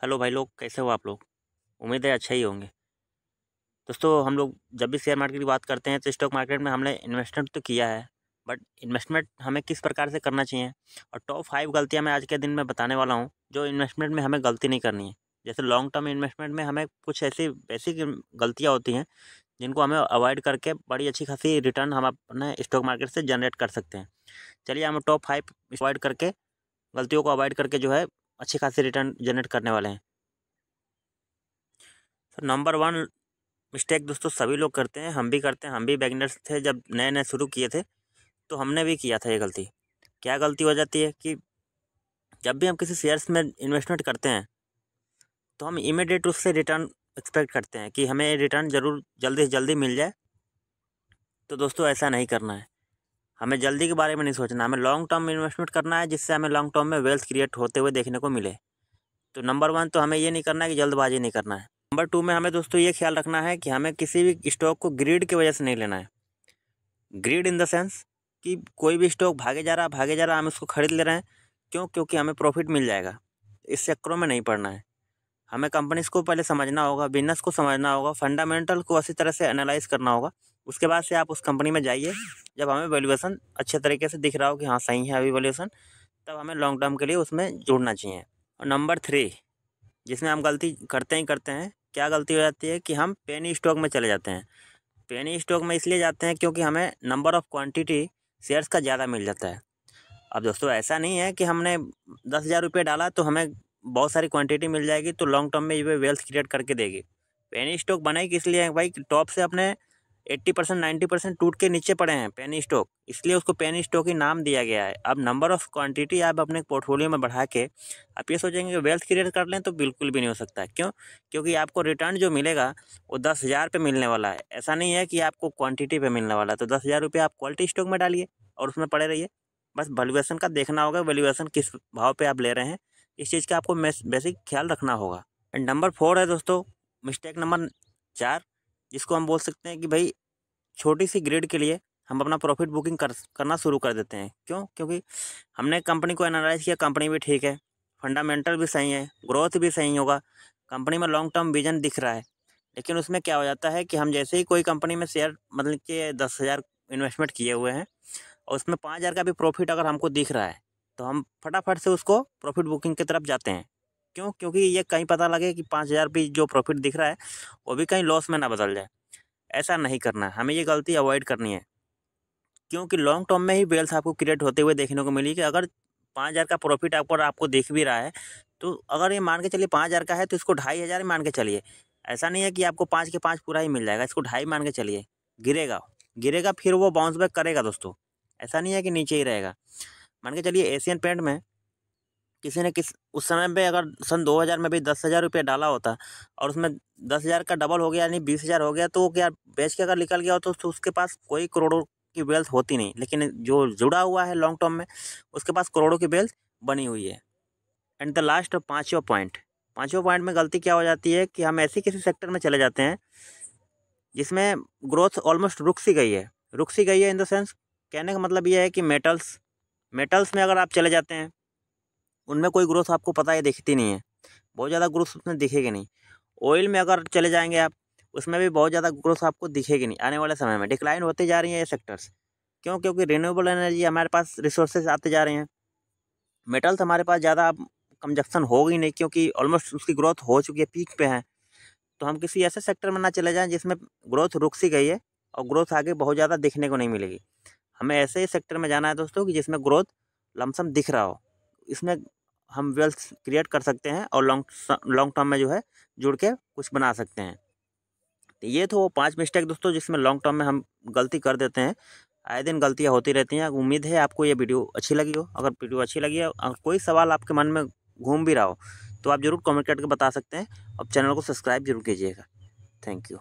Hello भाई लोग, कैसे हो आप लोग। उम्मीद है अच्छा ही होंगे। दोस्तों, हम लोग जब भी शेयर मार्केट की बात करते हैं तो स्टॉक मार्केट में हमने इन्वेस्टमेंट तो किया है, बट इन्वेस्टमेंट हमें किस प्रकार से करना चाहिए और टॉप 5 गलतियां मैं आज के दिन में बताने वाला हूं जो इन्वेस्टमेंट में हमें गलती नहीं करनी है। जैसे लॉन्ग टर्म इन्वेस्टमेंट में हमें कुछ ऐसी बेसिक गलतियाँ होती हैं जिनको हमें अवॉइड करके बड़ी अच्छी खासी रिटर्न हम अपने स्टॉक मार्केट से जनरेट कर सकते हैं। चलिए, हम टॉप 5 अवॉइड करके, गलतियों को अवॉइड करके जो है अच्छी खासी रिटर्न जनरेट करने वाले हैं। तो नंबर 1 मिस्टेक दोस्तों सभी लोग करते हैं, हम भी करते हैं। हम भी बिगिनर्स थे जब नए नए शुरू किए थे, तो हमने भी किया था ये गलती। क्या गलती हो जाती है कि जब भी हम किसी शेयर्स में इन्वेस्टमेंट करते हैं तो हम इमीडिएट उससे रिटर्न एक्सपेक्ट करते हैं कि हमें रिटर्न ज़रूर जल्दी से जल्दी मिल जाए। तो दोस्तों, ऐसा नहीं करना है। हमें जल्दी के बारे में नहीं सोचना, हमें लॉन्ग टर्म में इन्वेस्टमेंट करना है जिससे हमें लॉन्ग टर्म में वेल्थ क्रिएट होते हुए देखने को मिले। तो नंबर 1 तो हमें ये नहीं करना है कि जल्दबाजी नहीं करना है। नंबर 2 में हमें दोस्तों ये ख्याल रखना है कि हमें किसी भी स्टॉक को ग्रीड की वजह से नहीं लेना है। ग्रीड इन द सेंस कि कोई भी स्टॉक भागे जा रहा, हम उसको खरीद ले रहे हैं। क्यों? क्योंकि हमें प्रॉफिट मिल जाएगा। इस चक्करों में नहीं पड़ना है। हमें कंपनीज को पहले समझना होगा, बिजनेस को समझना होगा, फंडामेंटल को अच्छी तरह से एनालाइज करना होगा। उसके बाद से आप उस कंपनी में जाइए। जब हमें वैल्यूएशन अच्छे तरीके से दिख रहा हो कि हाँ सही है अभी वैल्यूएशन, तब हमें लॉन्ग टर्म के लिए उसमें जुड़ना चाहिए। और नंबर 3 जिसमें हम गलती करते ही करते हैं, क्या गलती हो जाती है कि हम पेनी स्टॉक में चले जाते हैं। पेनी स्टॉक में इसलिए जाते हैं क्योंकि हमें नंबर ऑफ़ क्वांटिटी शेयर्स का ज़्यादा मिल जाता है। अब दोस्तों, ऐसा नहीं है कि हमने 10,000 रुपये डाला तो हमें बहुत सारी क्वांटिटी मिल जाएगी तो लॉन्ग टर्म में ये वेल्थ क्रिएट करके देगी। पेनी स्टॉक बनाई किस लिए है भाई? टॉप से अपने 80% 90% टूट के नीचे पड़े हैं पेनी स्टॉक, इसलिए उसको पेनी स्टॉक ही नाम दिया गया है। अब नंबर ऑफ़ क्वांटिटी आप अपने पोर्टफोलियो में बढ़ा के आप ये सोचेंगे कि वेल्थ क्रिएट कर लें, तो बिल्कुल भी नहीं हो सकता। क्यों? क्योंकि आपको रिटर्न जो मिलेगा वो 10,000 पे मिलने वाला है। ऐसा नहीं है कि आपको क्वांटिटी पे मिलने वाला है। तो 10,000 रुपये आप क्वालिटी स्टॉक में डालिए और उसमें पड़े रहिए। बस वैल्यूएशन का देखना होगा, वैल्यूएशन किस भाव पे आप ले रहे हैं, इस चीज़ का आपको बेसिक ख्याल रखना होगा। एंड नंबर 4 है दोस्तों, मिस्टेक नंबर 4, जिसको हम बोल सकते हैं कि भाई छोटी सी ग्रेड के लिए हम अपना प्रॉफिट बुकिंग करना शुरू कर देते हैं। क्यों? क्योंकि हमने कंपनी को एनालाइज किया, कंपनी भी ठीक है, फंडामेंटल भी सही है, ग्रोथ भी सही होगा, कंपनी में लॉन्ग टर्म विजन दिख रहा है। लेकिन उसमें क्या हो जाता है कि हम जैसे ही कोई कंपनी में शेयर, मतलब कि 10,000 इन्वेस्टमेंट किए हुए हैं और उसमें 5,000 का भी प्रॉफिट अगर हमको दिख रहा है, तो हम फटाफट से उसको प्रॉफिट बुकिंग की तरफ जाते हैं। क्यों? क्योंकि ये कहीं पता लगे कि 5,000 भी जो प्रॉफिट दिख रहा है वो भी कहीं लॉस में ना बदल जाए। ऐसा नहीं करना है, हमें ये गलती अवॉइड करनी है। क्योंकि लॉन्ग टर्म में ही वेल्थ आपको क्रिएट होते हुए देखने को मिली कि अगर 5,000 का प्रॉफिट आपको दिख भी रहा है, तो अगर ये मान के चलिए 5,000 का है तो इसको 2,500 ही मान के चलिए। ऐसा नहीं है कि आपको 5 के 5 पूरा ही मिल जाएगा, इसको 2.5 मान के चलिए। गिरेगा, गिरेगा फिर वो बाउंस बैक करेगा दोस्तों। ऐसा नहीं है कि नीचे ही रहेगा। मान के चलिए एशियन पेंट में किसी ने उस समय पे अगर सन 2000 में भी 10,000 रुपये डाला होता और उसमें 10,000 का डबल हो गया, यानी 20,000 हो गया, तो वो क्या बेच के अगर निकल गया हो तो उसके पास कोई करोड़ों की वेल्थ होती नहीं। लेकिन जो जुड़ा हुआ है लॉन्ग टर्म में, उसके पास करोड़ों की वेल्थ बनी हुई है। एंड द लास्ट, पाँचवा पॉइंट में गलती क्या हो जाती है कि हम ऐसे किसी सेक्टर में चले जाते हैं जिसमें ग्रोथ ऑलमोस्ट रुक सी गई है इन द सेंस, कहने का मतलब ये है कि मेटल्स में अगर आप चले जाते हैं, उनमें कोई ग्रोथ आपको पता है दिखती नहीं है, बहुत ज़्यादा ग्रोथ उसमें दिखेगी नहीं। ऑयल में अगर चले जाएंगे आप, उसमें भी बहुत ज़्यादा ग्रोथ आपको दिखेगी नहीं। आने वाले समय में डिक्लाइन होती जा रही है ये सेक्टर्स। क्यों? क्योंकि रिन्यूएबल एनर्जी हमारे पास रिसोर्सेज आते जा रहे हैं। मेटल्स हमारे पास ज़्यादा अब कंजप्शन होगी नहीं, क्योंकि ऑलमोस्ट उसकी ग्रोथ हो चुकी है, पीक पे है। तो हम किसी ऐसे सेक्टर में ना चले जाएं जिसमें ग्रोथ रुक सी गई है और ग्रोथ आगे बहुत ज़्यादा दिखने को नहीं मिलेगी। हमें ऐसे ही सेक्टर में जाना है दोस्तों कि जिसमें ग्रोथ लमसम दिख रहा हो। इसमें हम वेल्थ क्रिएट कर सकते हैं और लॉन्ग टर्म में जो है जुड़ के कुछ बना सकते हैं। तो ये तो वो 5 मिस्टेक दोस्तों जिसमें लॉन्ग टर्म में हम गलती कर देते हैं। आए दिन गलतियाँ होती रहती हैं। उम्मीद है आपको ये वीडियो अच्छी लगी हो। अगर वीडियो अच्छी लगी है, अगर कोई सवाल आपके मन में घूम भी रहा हो, तो आप ज़रूर कमेंट करके बता सकते हैं और चैनल को सब्सक्राइब जरूर कीजिएगा। Thank you.